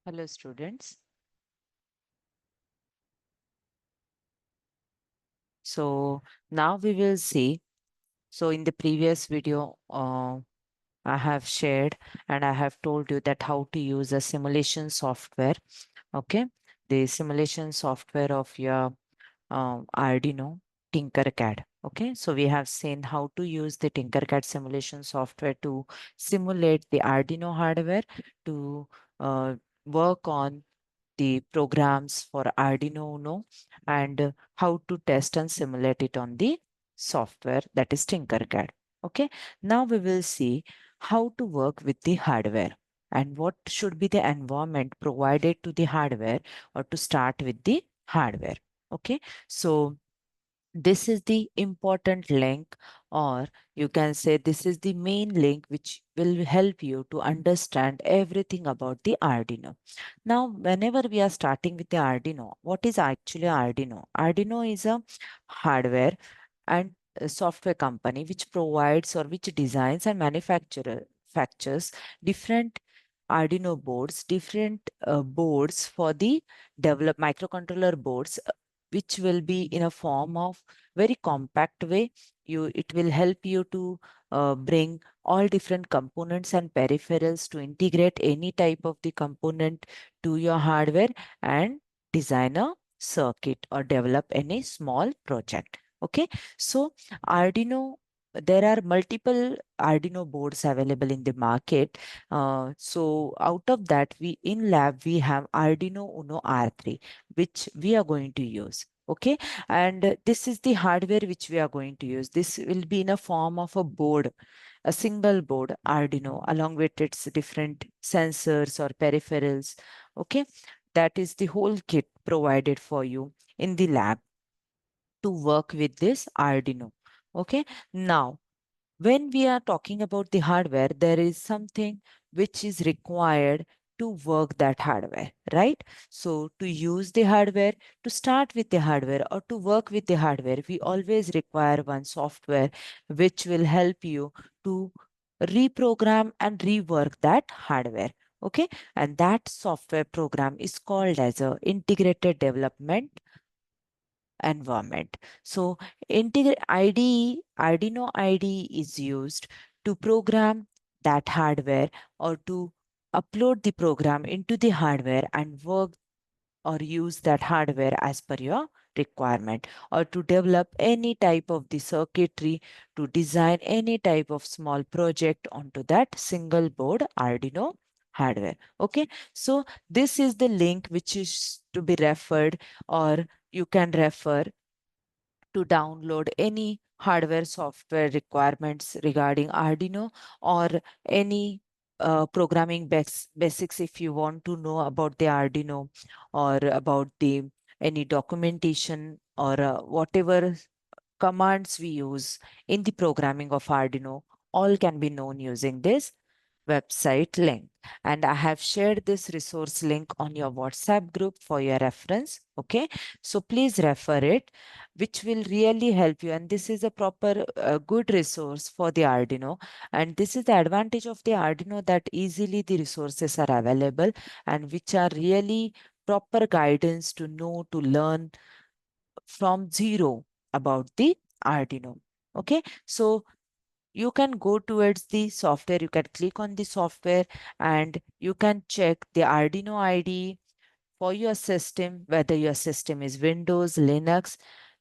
Hello, students. So now we will see. So in the previous video, I have shared and I have told you that how to use a simulation software. Okay, the simulation software of your Arduino Tinkercad. Okay, so we have seen how to use the Tinkercad simulation software to simulate the Arduino hardware to work on the programs for Arduino Uno and how to test and simulate it on the software that is Tinkercad. Okay, now we will see how to work with the hardware and what should be the environment provided to the hardware or to start with the hardware. Okay, so this is the important link, or you can say this is the main link which will help you to understand everything about the Arduino. Now, whenever we are starting with the Arduino, what is actually Arduino? Arduino is a hardware and a software company which provides or which designs and manufactures different Arduino boards, different boards for the develop microcontroller boards, which will be in a form of very compact way. It will help you to bring all different components and peripherals to integrate any type of the component to your hardware and design a circuit or develop any small project. Okay, so Arduino, there are multiple Arduino boards available in the market. So out of that, we in lab we have Arduino Uno R3, which we are going to use. Okay, and this is the hardware which we are going to use. This will be in a form of a board, a single board Arduino, along with its different sensors or peripherals. Okay, that is the whole kit provided for you in the lab to work with this Arduino. Okay, now when we are talking about the hardware, there is something which is required to work that hardware, right? So to use the hardware, to start with the hardware or to work with the hardware, we always require one software which will help you to reprogram and rework that hardware. Okay, and that software program is called as a integrated development environment. So Arduino IDE is used to program that hardware or to upload the program into the hardware and work or use that hardware as per your requirement, or to develop any type of the circuitry, to design any type of small project onto that single board Arduino hardware. Okay, so this is the link which is to be referred, or you can refer to download any hardware software requirements regarding Arduino, or any programming basics if you want to know about the Arduino, or about the any documentation, or whatever commands we use in the programming of Arduino, all can be known using this website link. And I have shared this resource link on your WhatsApp group for your reference. Okay, so please refer it, which will really help you. And this is a proper good resource for the Arduino. And this is the advantage of the Arduino, that easily the resources are available and which are really proper guidance to know, to learn from zero about the Arduino. Okay, so you can go towards the software, you can click on the software and you can check the Arduino IDE for your system, whether your system is Windows, Linux.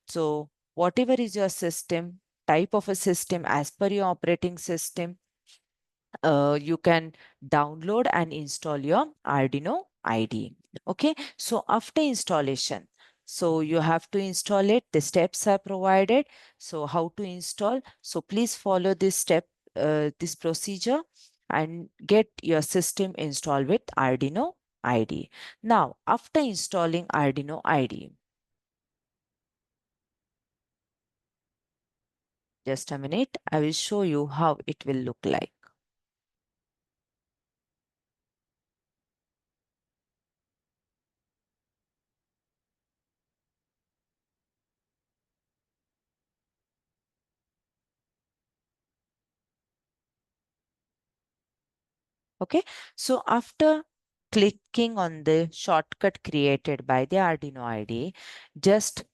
So whatever is your system, type of a system as per your operating system, you can download and install your Arduino IDE. Okay, so after installation, so you have to install it. The steps are provided. So how to install? So please follow this step, this procedure, and get your system installed with Arduino IDE. Now, after installing Arduino IDE, just a minute, I will show you how it will look like. Okay, so after clicking on the shortcut created by the Arduino IDE, just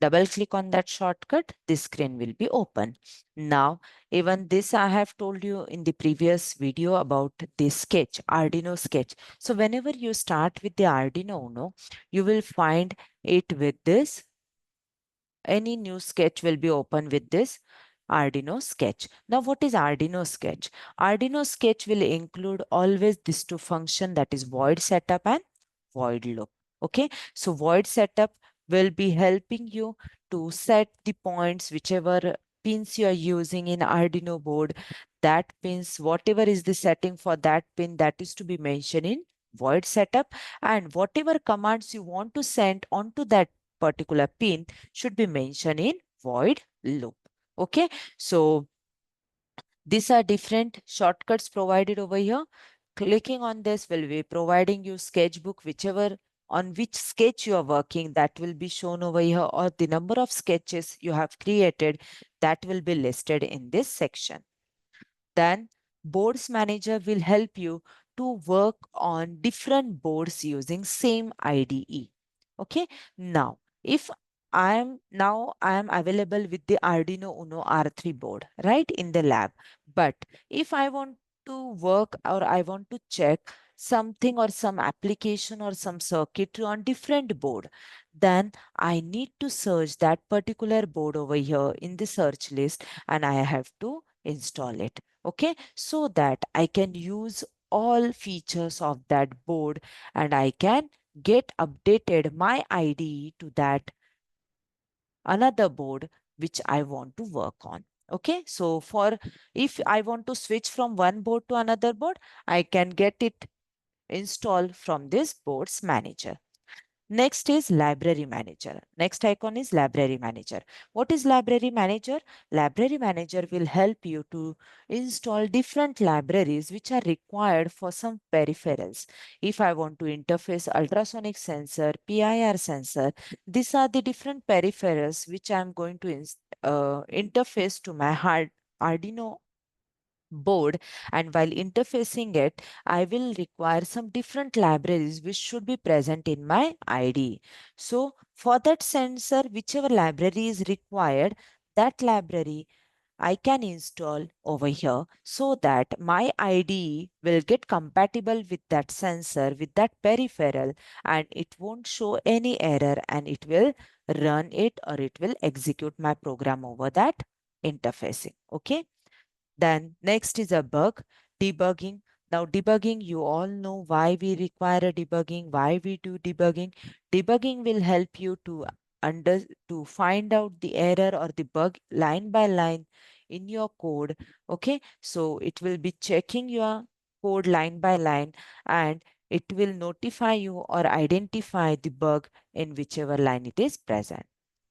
double click on that shortcut, this screen will be open. Now, even this I have told you in the previous video about the sketch, Arduino sketch. So whenever you start with the Arduino Uno, you will find it with this. Any new sketch will be open with this Arduino sketch. Now, what is Arduino sketch? Arduino sketch will include always these two function, that is void setup and void loop. Okay, so void setup will be helping you to set the points, whichever pins you are using in Arduino board, that pins, whatever is the setting for that pin, that is to be mentioned in void setup, and whatever commands you want to send onto that particular pin should be mentioned in void loop. Okay, so these are different shortcuts provided over here. Clicking on this will be providing you sketchbook, whichever on which sketch you are working, that will be shown over here, or the number of sketches you have created, that will be listed in this section. Then boards manager will help you to work on different boards using same IDE. Okay, now if I am available with the Arduino Uno R3 board, right, in the lab. But if I want to work or I want to check something or some application or some circuitry on different board, then I need to search that particular board over here in the search list, and I have to install it. Okay, so that I can use all features of that board, and I can get updated my IDE to that another board which I want to work on. Okay, so for if I want to switch from one board to another board, I can get it installed from this boards manager. Next is library manager. Next icon is library manager. What is library manager? Library manager will help you to install different libraries which are required for some peripherals. If I want to interface ultrasonic sensor, PIR sensor, these are the different peripherals which I am going to interface to my Arduino board, and while interfacing it, I will require some different libraries which should be present in my IDE. So for that sensor, whichever library is required, that library I can install over here, so that my IDE will get compatible with that sensor, with that peripheral, and it won't show any error, and it will run it, or it will execute my program over that interfacing. Okay. Then next is a bug debugging. Now debugging, you all know why we require a debugging, why we do debugging. Debugging will help you to under to find out the error or the bug line by line in your code. Okay, so it will be checking your code line by line, and it will notify you or identify the bug in whichever line it is present.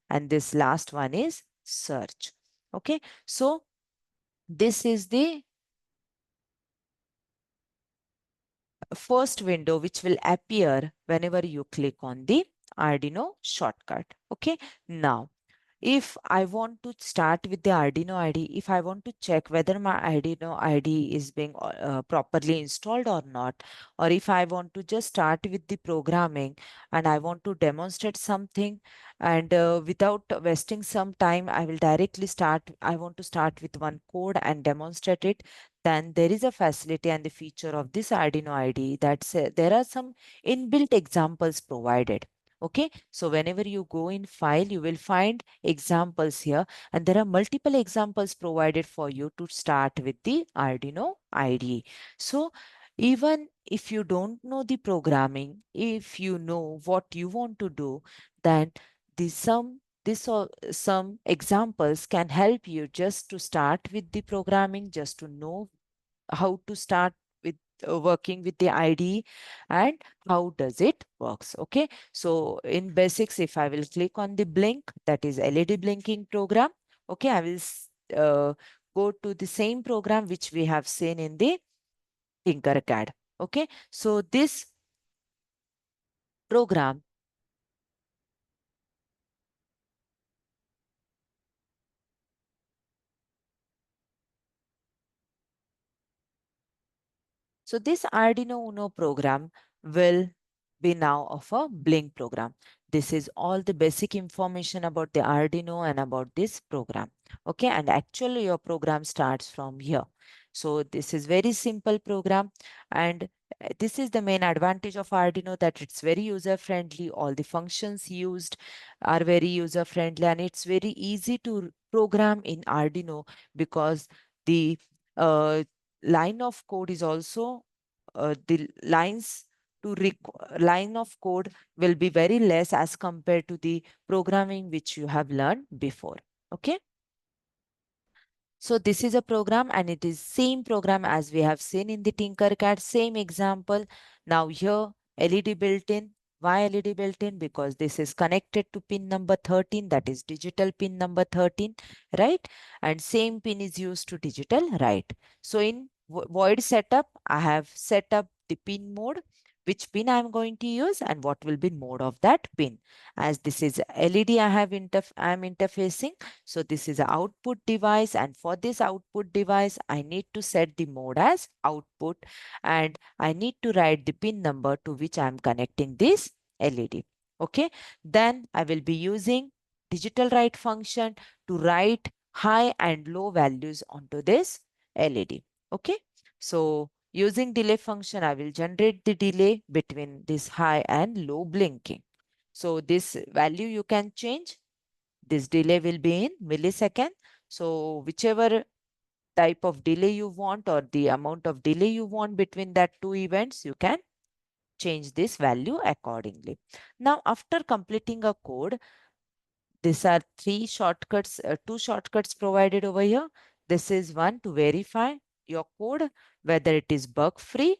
And this last one is search. Okay, so this is the first window which will appear whenever you click on the Arduino shortcut. Okay. Now, if I want to start with the Arduino IDE, if I want to check whether my Arduino IDE is being properly installed or not, or if I want to just start with the programming and I want to demonstrate something, and without wasting some time, I will directly start. I want to start with one code and demonstrate it. Then there is a facility and the feature of this Arduino IDE that there are some inbuilt examples provided. Okay, so whenever you go in file, you will find examples here, and there are multiple examples provided for you to start with the Arduino IDE. So even if you don't know the programming, if you know what you want to do, then the some examples can help you just to start with the programming, just to know how to start with working with the IDE and how does it works. Okay, so in basics, if I will click on the blink, that is LED blinking program. Okay, I will go to the same program which we have seen in the Tinkercad. Okay, so this program, so this Arduino Uno program will be now of a Blink program. This is all the basic information about the Arduino and about this program. Okay, and actually your program starts from here. So this is very simple program, and this is the main advantage of Arduino, that it's very user friendly. All the functions used are very user friendly, and it's very easy to program in Arduino, because the uh, line of code is also the line of code will be very less as compared to the programming which you have learned before. Okay. So this is a program, and it is same program as we have seen in the Tinkercad, same example. Now here LED built in. Why LED built in? Because this is connected to pin number 13, that is digital pin number 13, right? And same pin is used to digital write. So in void setup, I have set up the pin mode, which pin I am going to use and what will be mode of that pin. As this is LED I am interfacing, so this is an output device, and for this output device, I need to set the mode as output, and I need to write the pin number to which I am connecting this LED. Okay, then I will be using digital write function to write high and low values onto this LED. Okay, so using delay function, I will generate the delay between this high and low blinking. So this value you can change. This delay will be in millisecond. So whichever type of delay you want, or the amount of delay you want between that two events, you can change this value accordingly. Now, after completing a code, these are two shortcuts provided over here. This is one to verify your code, whether it is bug free.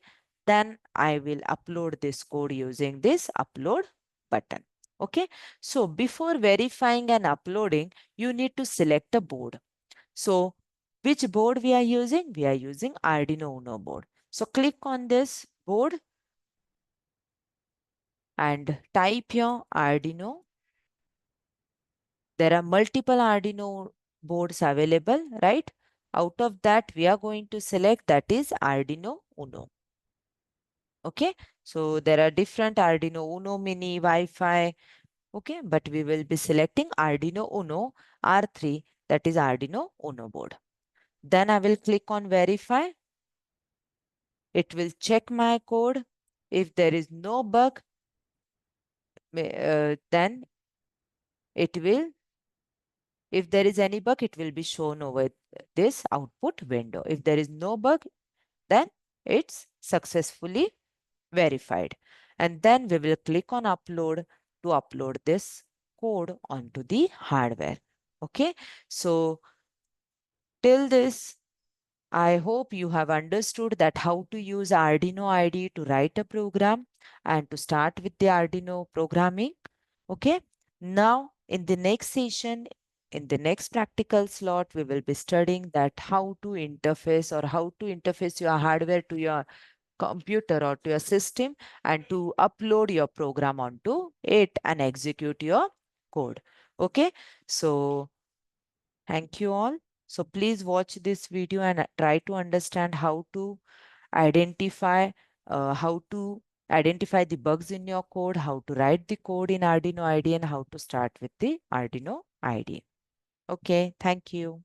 Then I will upload this code using this upload button. Okay. So before verifying and uploading, you need to select a board. So which board we are using? We are using Arduino Uno board. So click on this board and type your Arduino. There are multiple Arduino boards available, right? Out of that, we are going to select that is Arduino Uno. Okay, so there are different Arduino Uno Mini, Wi-Fi. Okay, but we will be selecting Arduino Uno R3, that is Arduino Uno board. Then I will click on verify. It will check my code. If there is no bug, then it will, if there is any bug, it will be shown over this output window. If there is no bug, then it's successfully verified. And then we will click on upload to upload this code onto the hardware. Okay, so till this, I hope you have understood that how to use Arduino IDE to write a program and to start with the Arduino programming. Okay, now in the next session, in the next practical slot, we will be studying that how to interface, or how to interface your hardware to your computer or to your system, and to upload your program onto it and execute your code. Okay, so thank you all. So please watch this video and try to understand identify how to identify the bugs in your code, how to write the code in Arduino IDE, and how to start with the Arduino IDE. Okay, thank you.